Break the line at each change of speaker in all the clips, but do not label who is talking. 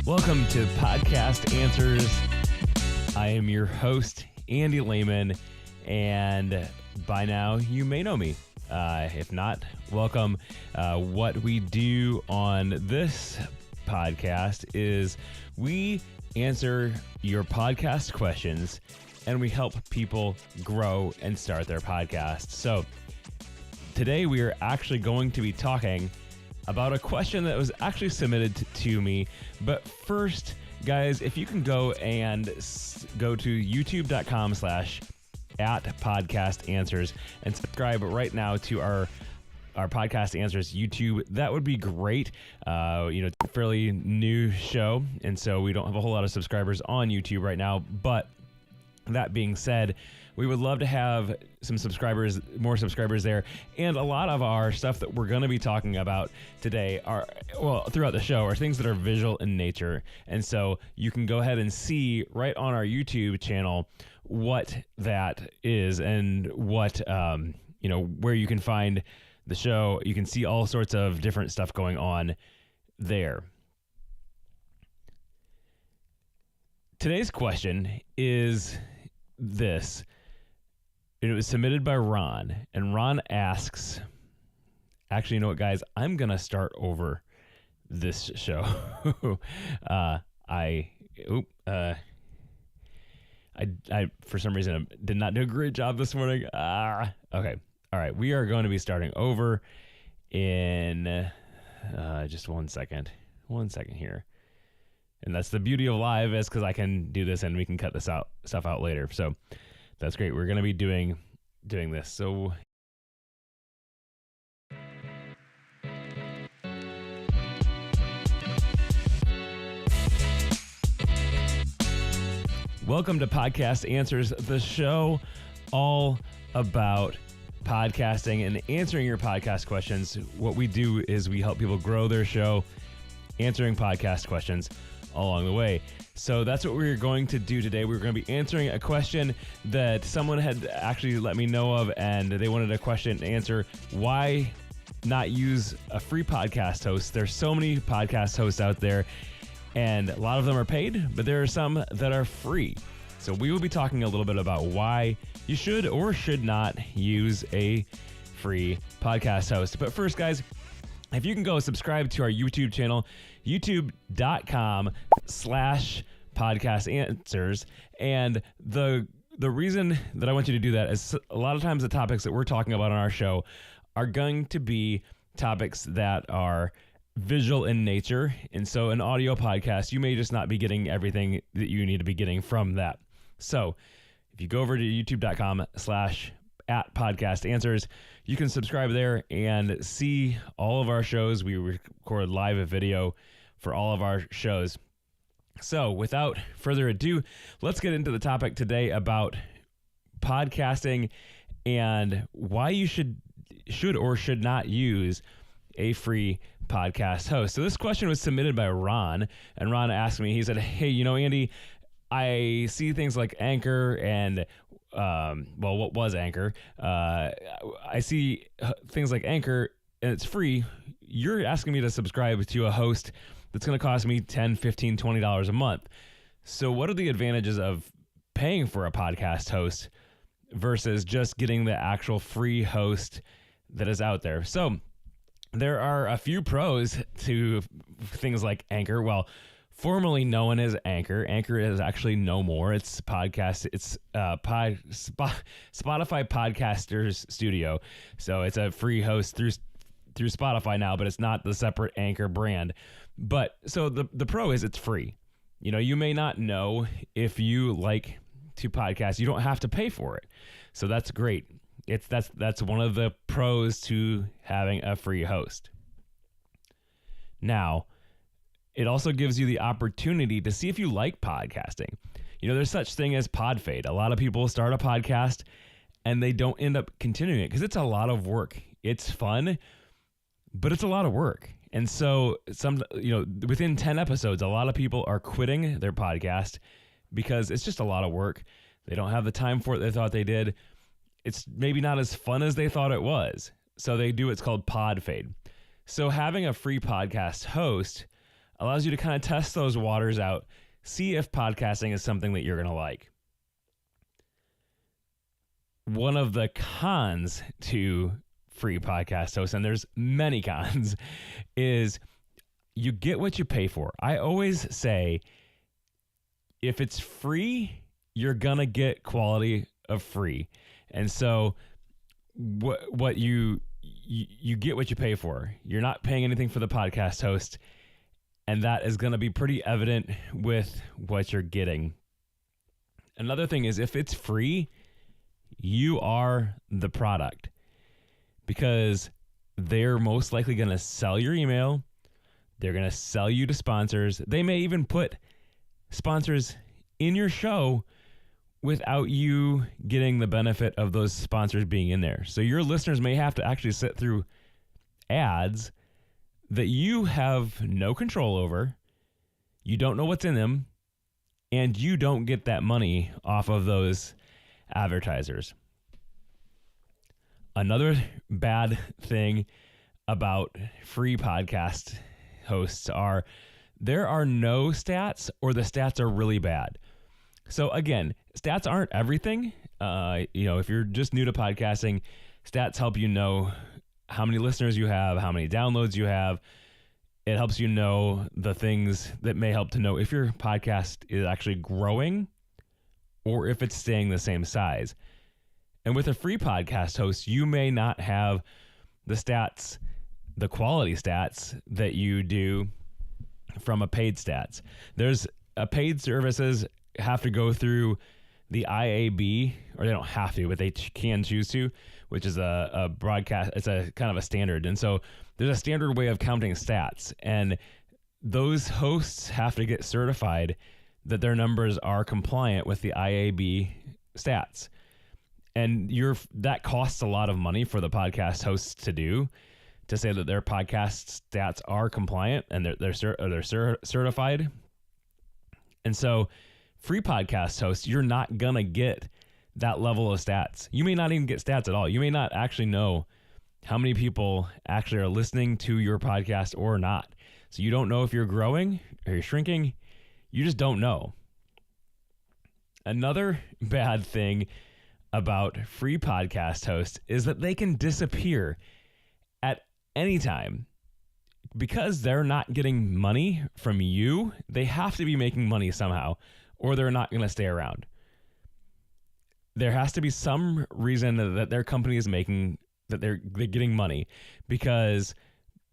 Welcome to Podcast Answers. I am your host, Andy Lehman, and by now you may know me. If not, welcome. What we do on this podcast is we answer your podcast questions and we help people grow and start their podcast. So today we are actually going to be talking about a question that was actually submitted to me. But first, guys, if you can go to youtube.com/@podcastanswers and subscribe right now to our Podcast Answers YouTube, that would be great. Fairly new show, and so we don't have a whole lot of subscribers on YouTube right now. But that being said, we would love to have more subscribers there. And a lot of our stuff that we're going to be talking about today throughout the show are things that are visual in nature. And so you can go ahead and see right on our YouTube channel what that is and what, where you can find the show. You can see all sorts of different stuff going on there. Today's question is this. It was submitted by Ron, and Ron asks, actually, you know what, guys? I'm going to start over this show. I for some reason, did not do a great job this morning. Okay. All right. We are going to be starting over in just 1 second. 1 second here. And that's the beauty of live, is because I can do this and we can cut this stuff out later. So that's great. We're going to be doing this. So welcome to Podcast Answers, the show all about podcasting and answering your podcast questions. What we do is we help people grow their show, answering podcast questions along the way. So that's what we're going to do today. We're going to be answering a question that someone had actually let me know of, and they wanted a question to answer. Why not use a free podcast host? There's so many podcast hosts out there, and a lot of them are paid, but there are some that are free. So we will be talking a little bit about why you should or should not use a free podcast host. But first, guys, if you can go subscribe to our YouTube channel, youtube.com/podcastanswers. And the reason that I want you to do that is a lot of times the topics that we're talking about on our show are going to be topics that are visual in nature. And so an audio podcast, you may just not be getting everything that you need to be getting from that. So if you go over to youtube.com/@podcastanswers, you can subscribe there and see all of our shows. We record live video for all of our shows. So without further ado, let's get into the topic today about podcasting and why you should or should not use a free podcast host. So this question was submitted by Ron, and Ron asked me, he said, hey, Andy, I see things like Anchor and what was Anchor? I see things like Anchor, and it's free. You're asking me to subscribe to a host that's going to cost me $10, $15, $20 a month. So what are the advantages of paying for a podcast host versus just getting the actual free host that is out there? So there are a few pros to things like Anchor. Well, formerly known as Anchor. Anchor is actually no more. It's podcast. It's Spotify Podcasters Studio. So it's a free host through Spotify now, but it's not the separate Anchor brand. But so the pro is it's free. You may not know if you like to podcast. You don't have to pay for it. So that's great. That's one of the pros to having a free host. Now, it also gives you the opportunity to see if you like podcasting. There's such thing as pod fade. A lot of people start a podcast and they don't end up continuing it because it's a lot of work. It's fun, but it's a lot of work. And so within 10 episodes, a lot of people are quitting their podcast because it's just a lot of work. They don't have the time for it they thought they did. It's maybe not as fun as they thought it was. So they do what's called pod fade. So having a free podcast host allows you to kind of test those waters out, see if podcasting is something that you're going to like. One of the cons to free podcast hosts, and there's many cons, is you get what you pay for. I always say, if it's free, you're going to get quality of free. And so what you get what you pay for. You're not paying anything for the podcast host, and that is going to be pretty evident with what you're getting. Another thing is, if it's free, you are the product, because they're most likely going to sell your email. They're going to sell you to sponsors. They may even put sponsors in your show without you getting the benefit of those sponsors being in there. So your listeners may have to actually sit through ads that you have no control over. You don't know what's in them, and you don't get that money off of those advertisers. Another bad thing about free podcast hosts are there are no stats, or the stats are really bad. So again, stats aren't everything. If you're just new to podcasting, stats help you know how many listeners you have, how many downloads you have. It helps you know the things that may help to know if your podcast is actually growing or if it's staying the same size. And with a free podcast host, you may not have the stats, the quality stats that you do from a paid stats. There's a paid services have to go through the IAB, or they don't have to, but they can choose to, which is a broadcast. It's a kind of a standard. And so there's a standard way of counting stats, and those hosts have to get certified that their numbers are compliant with the IAB stats. And that costs a lot of money for the podcast hosts to do, to say that their podcast stats are compliant and they're certified. And so free podcast hosts, you're not going to get that level of stats. You may not even get stats at all. You may not actually know how many people actually are listening to your podcast or not. So you don't know if you're growing or you're shrinking. You just don't know. Another bad thing about free podcast hosts is that they can disappear at any time. Because they're not getting money from you, they have to be making money somehow, or they're not going to stay around. There has to be some reason that their company is making, that they're getting money, because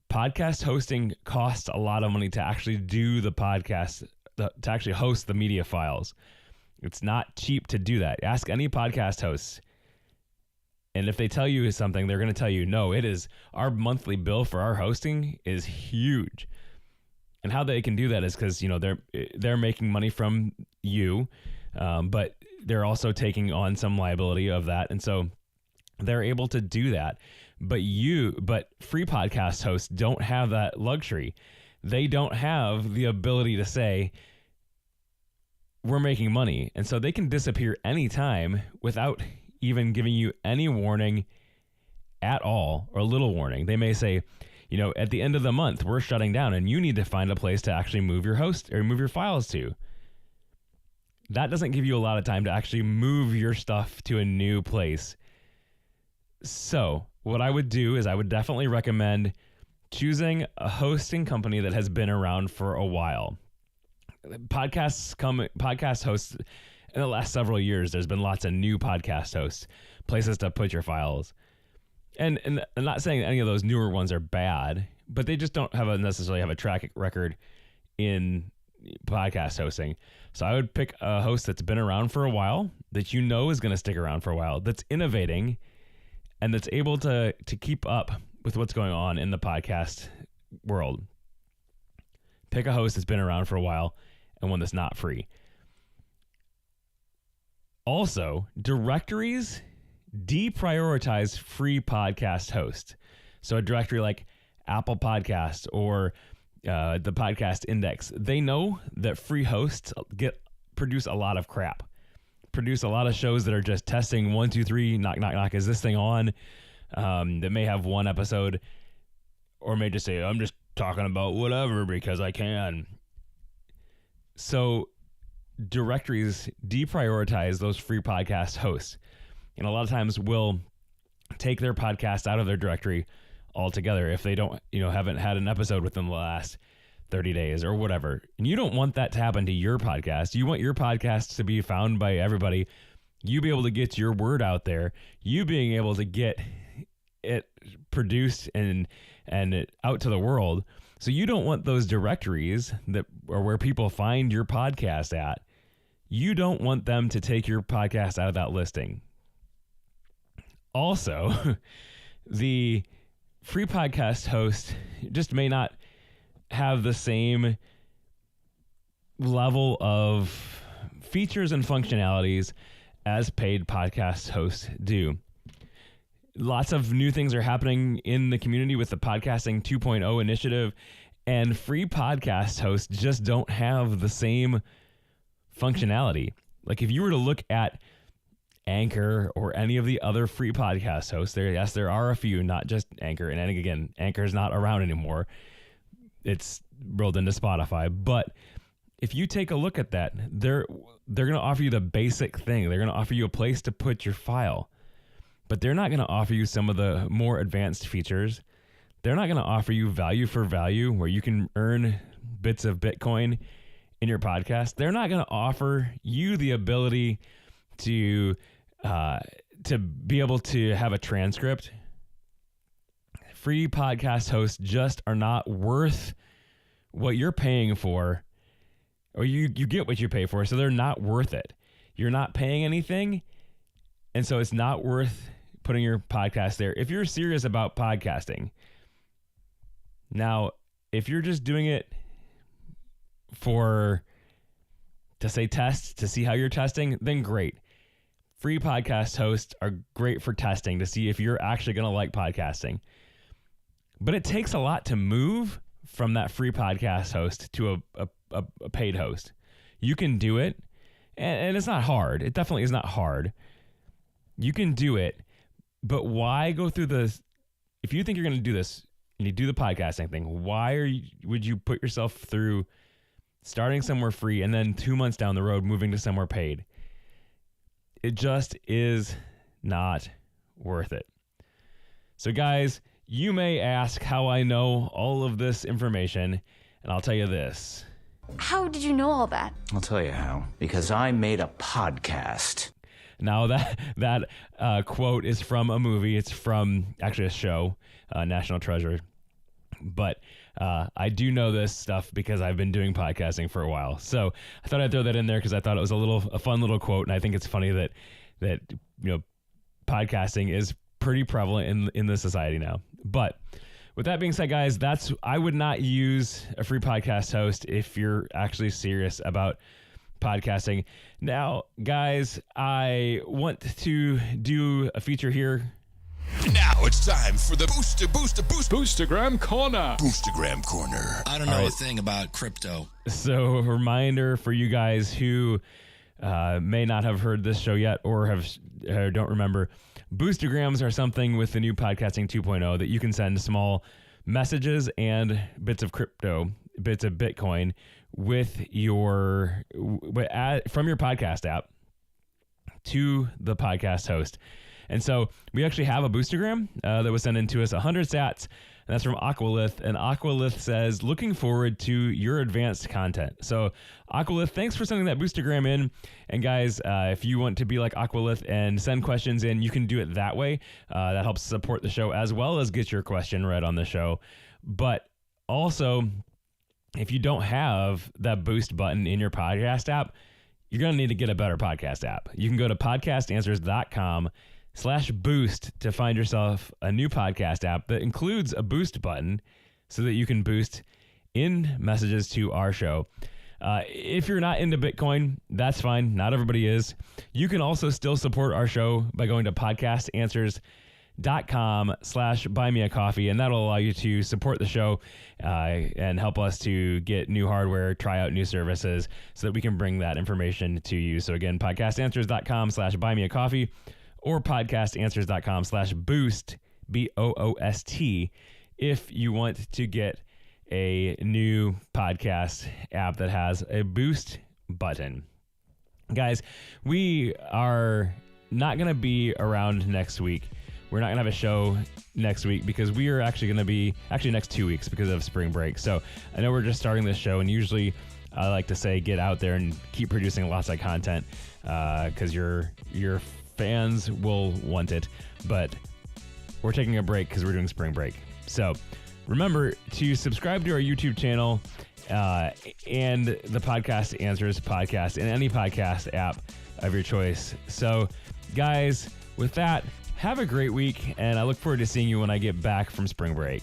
podcast hosting costs a lot of money to actually do the podcast, to actually host the media files. It's not cheap to do that. Ask any podcast host, and if they tell you something, they're going to tell you, no, it is, our monthly bill for our hosting is huge. And how they can do that is because, they're making money from you, but they're also taking on some liability of that. And so they're able to do that. But free podcast hosts don't have that luxury. They don't have the ability to say, we're making money. And so they can disappear anytime without even giving you any warning at all, or a little warning. They may say, at the end of the month, we're shutting down and you need to find a place to actually move your host or move your files to. That doesn't give you a lot of time to actually move your stuff to a new place. So what I would do is I would definitely recommend choosing a hosting company that has been around for a while. Podcast hosts, in the last several years, there's been lots of new podcast hosts, places to put your files. And I'm not saying that any of those newer ones are bad, but they just don't necessarily have a track record in podcast hosting. So I would pick a host that's been around for a while, that is going to stick around for a while, that's innovating, and that's able to keep up with what's going on in the podcast world. Pick a host that's been around for a while and one that's not free. Also, directories deprioritize free podcast hosts. So a directory like Apple Podcasts or the Podcast Index, they know that free hosts produce a lot of crap, produce a lot of shows that are just testing 1, 2, 3, knock, knock, knock. Is this thing on? That may have one episode, or may just say, I'm just talking about whatever because I can. So directories deprioritize those free podcast hosts. And a lot of times will take their podcast out of their directory altogether if they don't, haven't had an episode within the last 30 days or whatever. And you don't want that to happen to your podcast. You want your podcast to be found by everybody. You be able to get your word out there. You being able to get it produced and it out to the world. So you don't want those directories that are where people find your podcast at. You don't want them to take your podcast out of that listing. Also, the free podcast host just may not have the same level of features and functionalities as paid podcast hosts do. Lots of new things are happening in the community with the Podcasting 2.0 initiative, and free podcast hosts just don't have the same functionality. Like if you were to look at Anchor or any of the other free podcast hosts, there are a few, not just Anchor. And again, Anchor is not around anymore. It's rolled into Spotify. But if you take a look at that, they're going to offer you the basic thing. They're going to offer you a place to put your file. But they're not going to offer you some of the more advanced features. They're not going to offer you value for value where you can earn bits of Bitcoin in your podcast. They're not going to offer you the ability to be able to have a transcript. Free podcast hosts just are not worth what you're paying for, or you get what you pay for, so they're not worth it. You're not paying anything, and so it's not worth putting your podcast there if you're serious about podcasting. Now, if you're just doing it to say test, to see how you're testing, then great. Free podcast hosts are great for testing to see if you're actually going to like podcasting. But it takes a lot to move from that free podcast host to a paid host. You can do it, and it's not hard. It definitely is not hard. You can do it, but why go through if you think you're going to do this and you do the podcasting thing, would you put yourself through starting somewhere free and then 2 months down the road moving to somewhere paid? It just is not worth it. So guys, you may ask how I know all of this information, and I'll tell you this.
How did you know all that?
I'll tell you how. Because I made a podcast.
Now that quote is from a movie. It's from actually a show, National Treasure. But I do know this stuff because I've been doing podcasting for a while. So I thought I'd throw that in there because I thought it was a fun little quote, and I think it's funny that podcasting is pretty prevalent in the society now. But with that being said, guys, I would not use a free podcast host if you're actually serious about podcasting. Now, guys, I want to do a feature here.
Now it's time for the Boostergram Corner.
Boostergram Corner.
I don't know a thing about crypto.
So a reminder for you guys who may not have heard this show yet or don't remember, Boostergrams are something with the new Podcasting 2.0 that you can send small messages and bits of crypto, bits of Bitcoin with from your podcast app to the podcast host. And so we actually have a boostergram that was sent in to us, 100 sats, and that's from Aqualith. And Aqualith says, looking forward to your advanced content. So Aqualith, thanks for sending that boostergram in. And guys, if you want to be like Aqualith and send questions in, you can do it that way. That helps support the show as well as get your question read on the show. But also, if you don't have that boost button in your podcast app, you're going to need to get a better podcast app. You can go to podcastanswers.com/boost to find yourself a new podcast app that includes a boost button so that you can boost in messages to our show. If you're not into Bitcoin, that's fine. Not everybody is. You can also still support our show by going to podcastanswers.com/buymeacoffee, and that'll allow you to support the show and help us to get new hardware, try out new services so that we can bring that information to you. So again, podcastanswers.com/buymeacoffee or podcastanswers.com/boost, BOOST, if you want to get a new podcast app that has a boost button. Guys, we are not going to be around next week. We're not going to have a show next week because we are actually going to be next 2 weeks because of spring break. So I know we're just starting this show, and usually I like to say get out there and keep producing lots of content because your fans will want it. But we're taking a break because we're doing spring break. So remember to subscribe to our YouTube channel and the Podcast Answers podcast in any podcast app of your choice. So guys, with that, have a great week, and I look forward to seeing you when I get back from spring break.